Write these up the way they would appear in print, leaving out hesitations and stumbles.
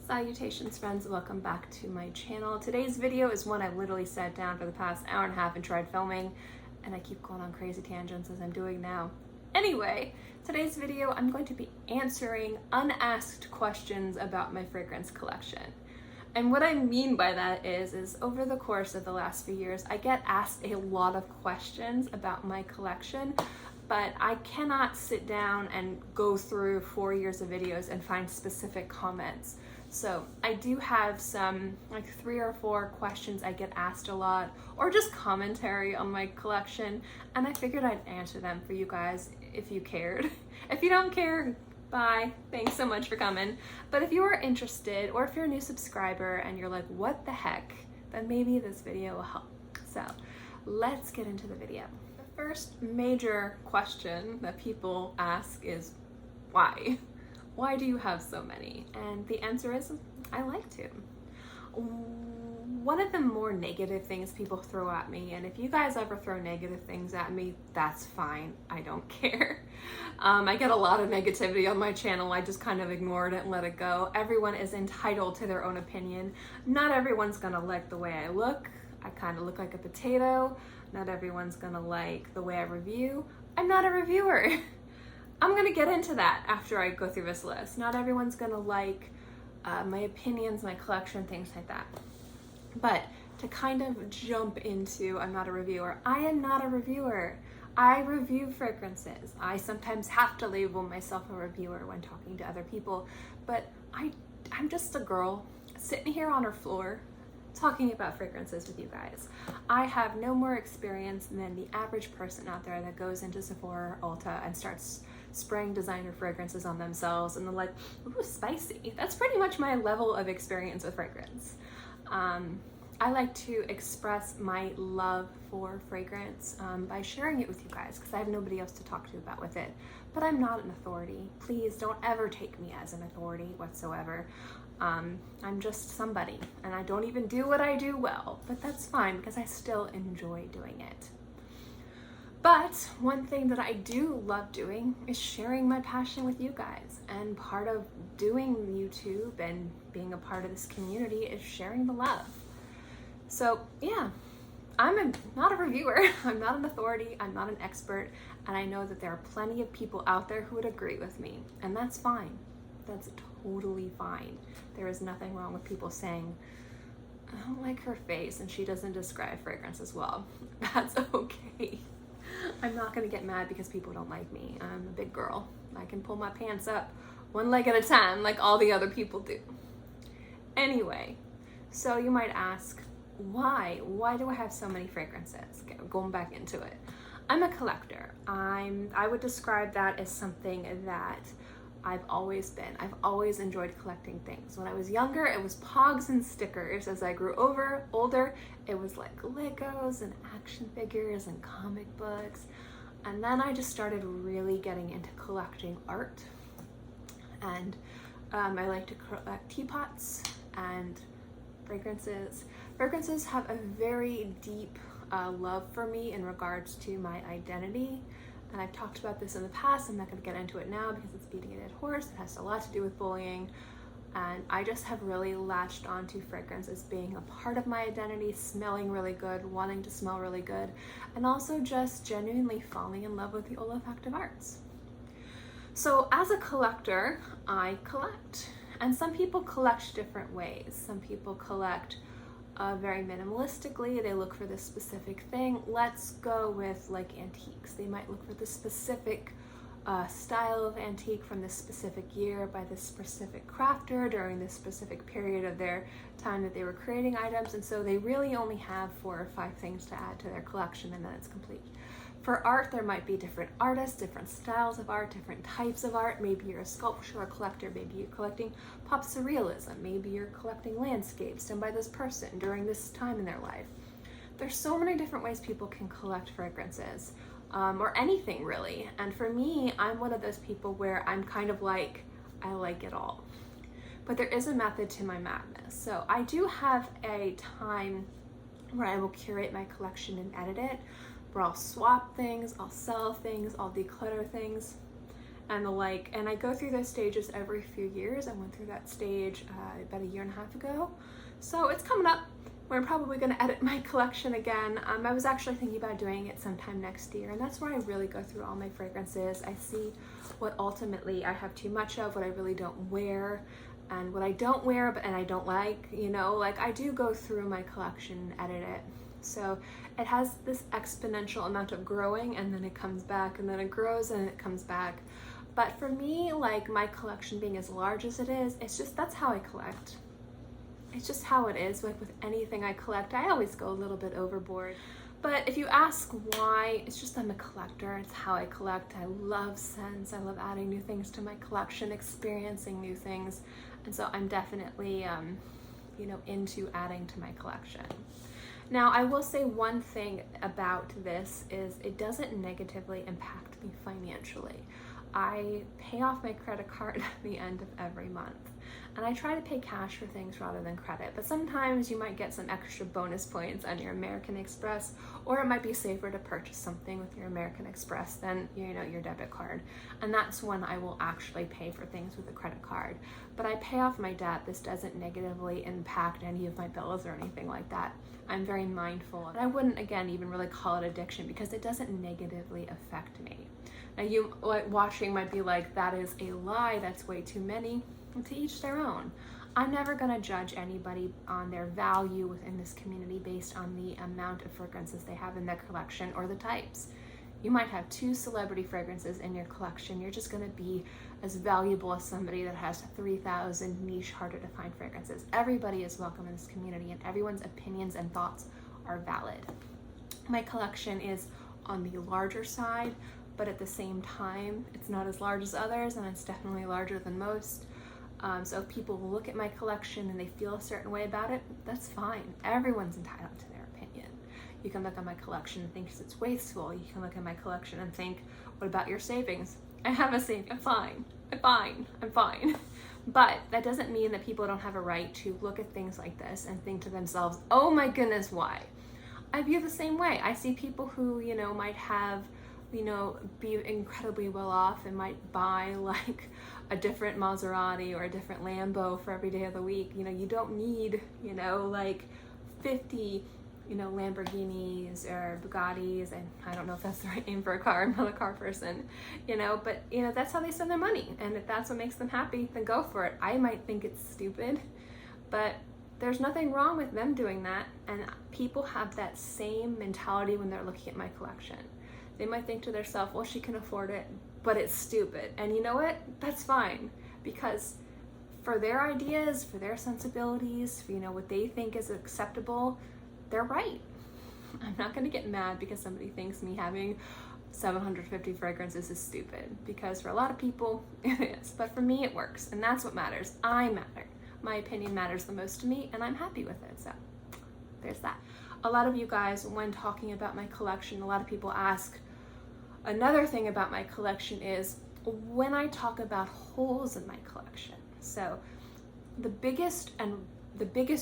Salutations friends, welcome back to my channel. Today's video is one I've literally sat down for the past hour and a half and tried filming, and I keep going on crazy tangents as I'm doing now. Anyway, today's video I'm going to be answering unasked questions about my fragrance collection. And what I mean by that is over the course of the last few years, I get asked a lot of questions about my collection, but I cannot sit down and go through 4 years of videos and find specific comments. So I do have some, like 3 or 4 questions I get asked a lot, or just commentary on my collection, and I figured I'd answer them for you guys if you cared. If you don't care, bye. Thanks so much for coming. But if you are interested, or if you're a new subscriber and you're like, what the heck, then maybe this video will help. So let's get into the video. The first major question that people ask is, why? Why do you have so many? And the answer is, I like to. One of the more negative things people throw at me, and if you guys ever throw negative things at me, that's fine, I don't care. I get a lot of negativity on my channel. I just kind of ignored it and let it go. Everyone is entitled to their own opinion. Not everyone's gonna like the way I look. I kind of look like a potato. Not everyone's gonna like the way I review. I'm not a reviewer. I'm gonna get into that after I go through this list. Not everyone's gonna like my opinions, my collection, things like that. But to kind of jump into I'm not a reviewer, I am not a reviewer. I review fragrances. I sometimes have to label myself a reviewer when talking to other people, but I'm just a girl sitting here on her floor talking about fragrances with you guys. I have no more experience than the average person out there that goes into Sephora or Ulta and starts spraying designer fragrances on themselves and they're like, ooh, spicy. That's pretty much my level of experience with fragrance. I like to express my love for fragrance by sharing it with you guys because I have nobody else to talk to about with it. But I'm not an authority. Please don't ever take me as an authority whatsoever. I'm just somebody, and I don't even do what I do well, but that's fine because I still enjoy doing it. But one thing that I do love doing is sharing my passion with you guys, and part of doing YouTube and being a part of this community is sharing the love. So yeah, I'm not a reviewer, I'm not an authority, I'm not an expert, and I know that there are plenty of people out there who would agree with me, and that's fine. That's totally fine. There is nothing wrong with people saying, I don't like her face and she doesn't describe fragrance as well. That's okay. I'm not gonna get mad because people don't like me. I'm a big girl. I can pull my pants up one leg at a time like all the other people do. Anyway, so you might ask, why? Why do I have so many fragrances? Okay, going back into it. I'm a collector. I would describe that as something that I've always been. I've always enjoyed collecting things. When I was younger, it was pogs and stickers. As I grew older, it was like Legos and action figures and comic books. And then I just started really getting into collecting art. And I like to collect teapots and fragrances. Fragrances have a very deep love for me in regards to my identity. And I've talked about this in the past. I'm not going to get into it now because it's beating a dead horse. It has a lot to do with bullying. And I just have really latched onto fragrance as being a part of my identity, smelling really good, wanting to smell really good, and also just genuinely falling in love with the olfactive arts. So as a collector, I collect. And some people collect different ways. Some people collect very minimalistically. They look for this specific thing. Let's go with like antiques. They might look for this specific style of antique from this specific year by this specific crafter during this specific period of their time that they were creating items, and so they really only have 4 or 5 things to add to their collection and then it's complete. For art, there might be different artists, different styles of art, different types of art. Maybe you're a sculpture or collector, maybe you're collecting pop surrealism, maybe you're collecting landscapes done by this person during this time in their life. There's so many different ways people can collect fragrances, or anything really. And for me, I'm one of those people where I'm kind of like, I like it all. But there is a method to my madness. So I do have a time where I will curate my collection and edit it, where I'll swap things, I'll sell things, I'll declutter things. and the like, and I go through those stages every few years. I went through that stage about 1.5 years ago, so it's coming up. We're probably going to edit my collection again. I was actually thinking about doing it sometime next year, and that's where I really go through all my fragrances. I see what ultimately I have too much of, what I really don't wear, and what I don't wear and I don't like, you know, like I do go through my collection and edit it. So it has this exponential amount of growing, and then it comes back, and then it grows and it comes back. But for me, like my collection being as large as it is, it's just, that's how I collect. It's just how it is. Like with anything I collect, I always go a little bit overboard. But if you ask why, it's just I'm a collector. It's how I collect. I love scents. I love adding new things to my collection, experiencing new things. And so I'm definitely, you know, into adding to my collection. Now, I will say one thing about this is it doesn't negatively impact me financially. I pay off my credit card at the end of every month, and I try to pay cash for things rather than credit, but sometimes you might get some extra bonus points on your American Express, or it might be safer to purchase something with your American Express than, you know, your debit card, and that's when I will actually pay for things with a credit card. But I pay off my debt. This doesn't negatively impact any of my bills or anything like that. I'm very mindful, and I wouldn't, again, even really call it addiction because it doesn't negatively affect me. Now, you watching might be like, that is a lie, that's way too many. To each their own. I'm never going to judge anybody on their value within this community based on the amount of fragrances they have in their collection or the types. You might have 2 celebrity fragrances in your collection. You're just going to be as valuable as somebody that has 3,000 niche, harder to find fragrances. Everybody is welcome in this community, and everyone's opinions and thoughts are valid. My collection is on the larger side, but at the same time, it's not as large as others, and it's definitely larger than most. So if people look at my collection and they feel a certain way about it, that's fine. Everyone's entitled to their opinion. You can look at my collection and think it's wasteful. You can look at my collection and think, what about your savings? I have a savings. I'm fine. I'm fine. But that doesn't mean that people don't have a right to look at things like this and think to themselves, oh my goodness, why? I view the same way. I see people who, you know, might have, you know, be incredibly well off and might buy like a different Maserati or a different Lambo for every day of the week. You know, you don't need, you know, like 50, you know, Lamborghinis or Bugattis, and I don't know if that's the right name for a car. I'm not a car person, you know, but you know, that's how they spend their money, and if that's what makes them happy, then go for it. I might think it's stupid, but there's nothing wrong with them doing that, and people have that same mentality when they're looking at my collection. They might think to themselves, well, she can afford it, but it's stupid. And you know what? That's fine, because for their ideas, for their sensibilities, for, you know, what they think is acceptable, they're right. I'm not going to get mad because somebody thinks me having 750 fragrances is stupid, because for a lot of people it is, but for me it works, and that's what matters. I matter. My opinion matters the most to me, and I'm happy with it. So there's that. A lot of you guys, when talking about my collection, a lot of people ask, another thing about my collection is when I talk about holes in my collection. So the biggest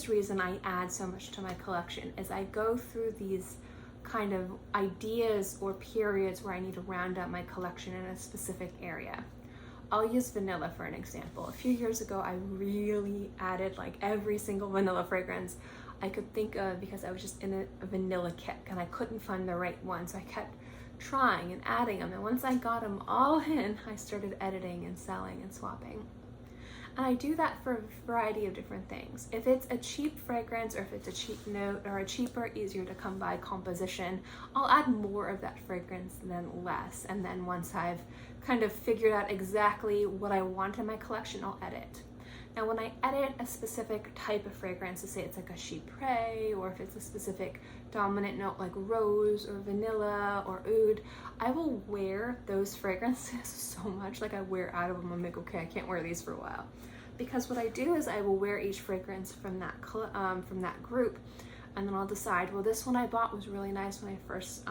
reason I add so much to my collection is I go through these kind of ideas or periods where I need to round out my collection in a specific area. I'll use vanilla for an example. A few years ago, I really added like every single vanilla fragrance I could think of because I was just in a vanilla kick and I couldn't find the right one. So I kept trying and adding them. And once I got them all in, I started editing and selling and swapping. And I do that for a variety of different things. If it's a cheap fragrance, or if it's a cheap note, or a cheaper, easier to come by composition, I'll add more of that fragrance than less. And then once I've kind of figured out exactly what I want in my collection, I'll edit. Now, when I edit a specific type of fragrance, to say it's like a chypre, or if it's a specific dominant note like rose or vanilla or oud, I will wear those fragrances so much, like I wear out of them. I'm like, okay, I can't wear these for a while. Because what I do is I will wear each fragrance from that group, and then I'll decide, well, this one I bought was really nice when I first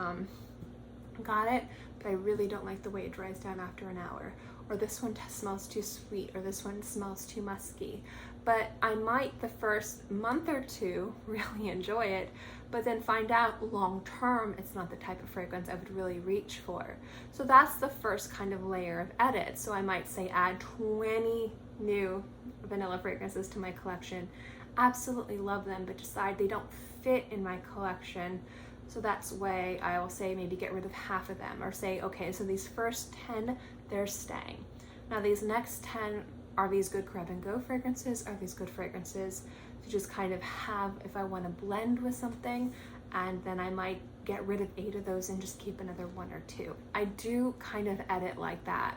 got it, but I really don't like the way it dries down after an hour. Or this one smells too sweet, or this one smells too musky. But I might the first month or two really enjoy it, but then find out long term it's not the type of fragrance I would really reach for. So that's the first kind of layer of edit. So I might say add 20 new vanilla fragrances to my collection, absolutely love them, but decide they don't fit in my collection. So that's why I will say maybe get rid of half of them, or say, okay, so these first 10, they're staying. Now these next 10, are these good grab and go fragrances? Are these good fragrances to just kind of have if I want to blend with something? And then I might get rid of 8 of those and just keep another 1 or 2. I do kind of edit like that.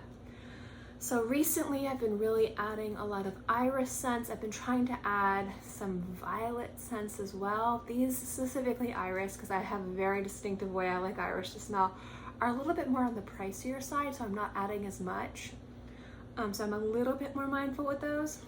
So recently I've been really adding a lot of iris scents. I've been trying to add some violet scents as well. These specifically iris, because I have a very distinctive way I like iris to smell, are a little bit more on the pricier side, so I'm not adding as much. So I'm a little bit more mindful with those.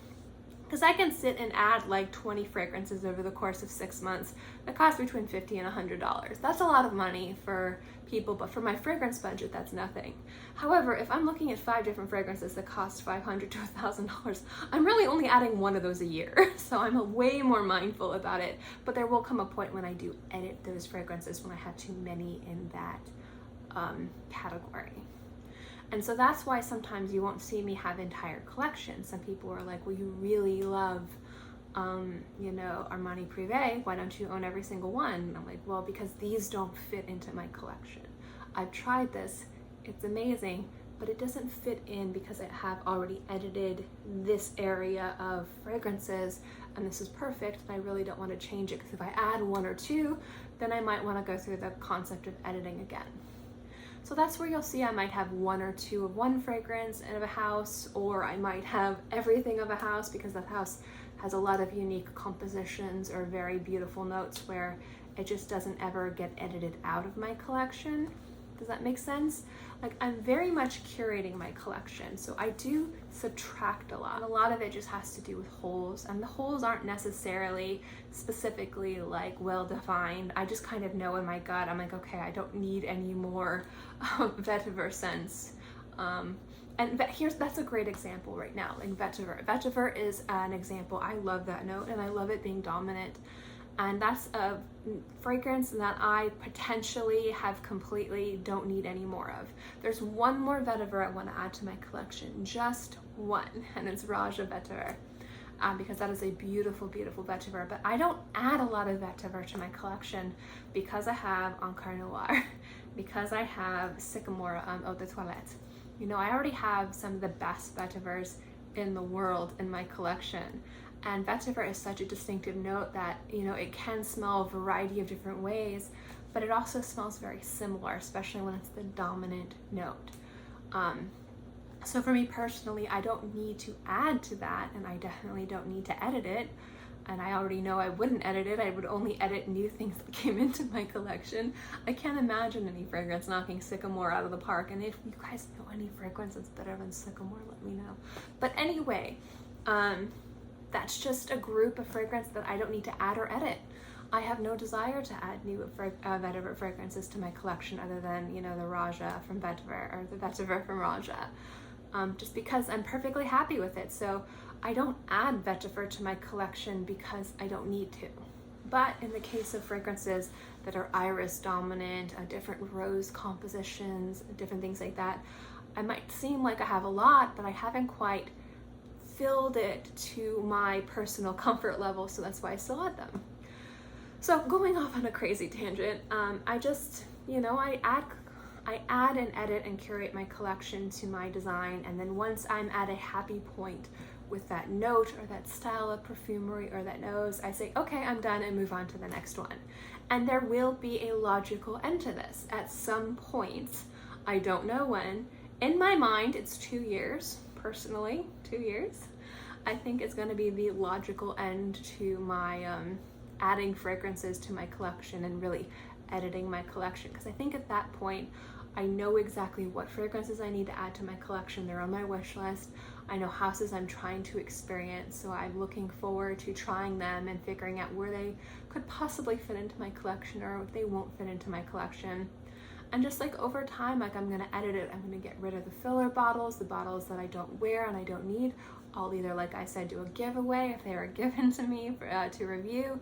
Because I can sit and add like 20 fragrances over the course of 6 months that cost between $50 and $100. That's a lot of money for people, but for my fragrance budget, that's nothing. However, if I'm looking at 5 different fragrances that cost $500 to $1,000, I'm really only adding 1 of those a year. So I'm way more mindful about it, but there will come a point when I do edit those fragrances when I have too many in that category. And so that's why sometimes you won't see me have entire collections. Some people are like, well, you really love, you know, Armani Privé, why don't you own every single one? And I'm like, well, because these don't fit into my collection. I've tried this, it's amazing, but it doesn't fit in because I have already edited this area of fragrances, and this is perfect, and I really don't want to change it, because if I add 1 or 2, then I might want to go through the concept of editing again. So that's where you'll see I might have 1 or 2 of one fragrance of a house, or I might have everything of a house because that house has a lot of unique compositions or very beautiful notes where it just doesn't ever get edited out of my collection. Does that make sense? Like, I'm very much curating my collection, so I do subtract a lot. A lot of it just has to do with holes, and the holes aren't necessarily specifically like well defined. I just kind of know in my gut, I'm like, okay, I don't need any more vetiver scents. And that's a great example right now, like vetiver. Vetiver is an example. I love that note, and I love it being dominant. And that's a fragrance that I potentially have completely don't need any more of. There's one more vetiver I want to add to my collection, just one, and it's Raja Vetiver, because that is a beautiful, beautiful vetiver. But I don't add a lot of vetiver to my collection because I have Encore Noir, because I have Sycamore Eau de Toilette. You know, I already have some of the best vetivers in the world in my collection. And vetiver is such a distinctive note that, you know, it can smell a variety of different ways, but it also smells very similar, especially when it's the dominant note. So for me personally, I don't need to add to that, and I definitely don't need to edit it. And I already know I wouldn't edit it. I would only edit new things that came into my collection. I can't imagine any fragrance knocking Sycamore out of the park. And if you guys know any fragrance that's better than Sycamore, let me know. But anyway, that's just a group of fragrance that I don't need to add or edit. I have no desire to add new vetiver fragrances to my collection other than, you know, the Raja from Vetiver, or the vetiver from Raja, just because I'm perfectly happy with it. So I don't add vetiver to my collection because I don't need to. But in the case of fragrances that are iris dominant, different rose compositions, different things like that, I might seem like I have a lot, but I haven't quite filled it to my personal comfort level, so that's why I still add them. So going off on a crazy tangent, I just, you know, I add and edit and curate my collection to my design, and then once I'm at a happy point with that note or that style of perfumery or that nose, I say, okay, I'm done, and move on to the next one. And there will be a logical end to this at some point. I don't know when. In my mind, it's 2 years. Personally, 2 years. I think it's going to be the logical end to my adding fragrances to my collection and really editing my collection, because I think at that point I know exactly what fragrances I need to add to my collection. They're on my wish list. I know houses I'm trying to experience, so I'm looking forward to trying them and figuring out where they could possibly fit into my collection or if they won't fit into my collection. And just like over time, like I'm gonna edit it. I'm gonna get rid of the filler bottles, the bottles that I don't wear and I don't need. I'll either, like I said, do a giveaway if they are given to me to review.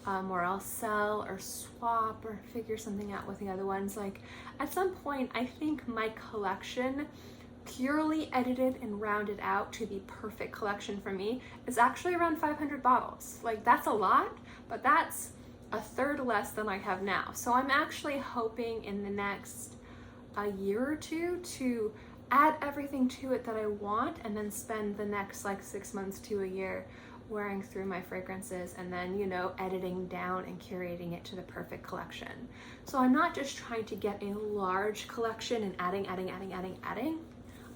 or I'll sell or swap or figure something out with the other ones. Like at some point, I think my collection, purely edited and rounded out to the perfect collection for me, is actually around 500 bottles. Like that's a lot, but that's a third less than I have now. So I'm actually hoping in the next a year or two to add everything to it that I want, and then spend the next like 6 months to a year wearing through my fragrances, and then, you know, editing down and curating it to the perfect collection. So I'm not just trying to get a large collection and adding.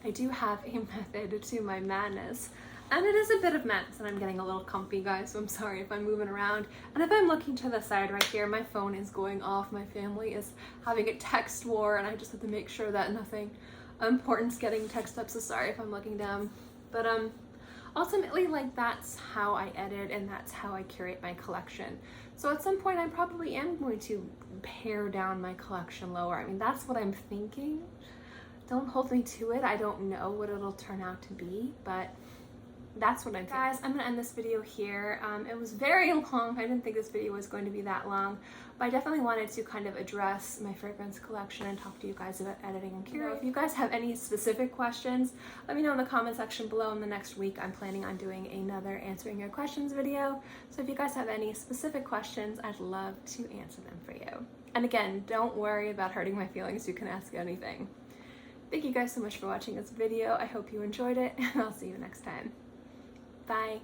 I do have a method to my madness, and it is a bit of madness, and I'm getting a little comfy, guys, so I'm sorry if I'm moving around. And if I'm looking to the side right here, my phone is going off. My family is having a text war, and I just have to make sure that nothing important's getting text up, so sorry if I'm looking down. But ultimately, like, that's how I edit and that's how I curate my collection. So at some point I probably am going to pare down my collection lower. I mean, that's what I'm thinking. Don't hold me to it. I don't know what it'll turn out to be, but that's what I'm thinking. Guys, I'm gonna end this video here. It was very long. I didn't think this video was going to be that long, but I definitely wanted to kind of address my fragrance collection and talk to you guys about editing and curating. If you guys have any specific questions, let me know in the comment section below. In the next week, I'm planning on doing another answering your questions video. So if you guys have any specific questions, I'd love to answer them for you. And again, don't worry about hurting my feelings. You can ask anything. Thank you guys so much for watching this video. I hope you enjoyed it, and I'll see you next time. Bye.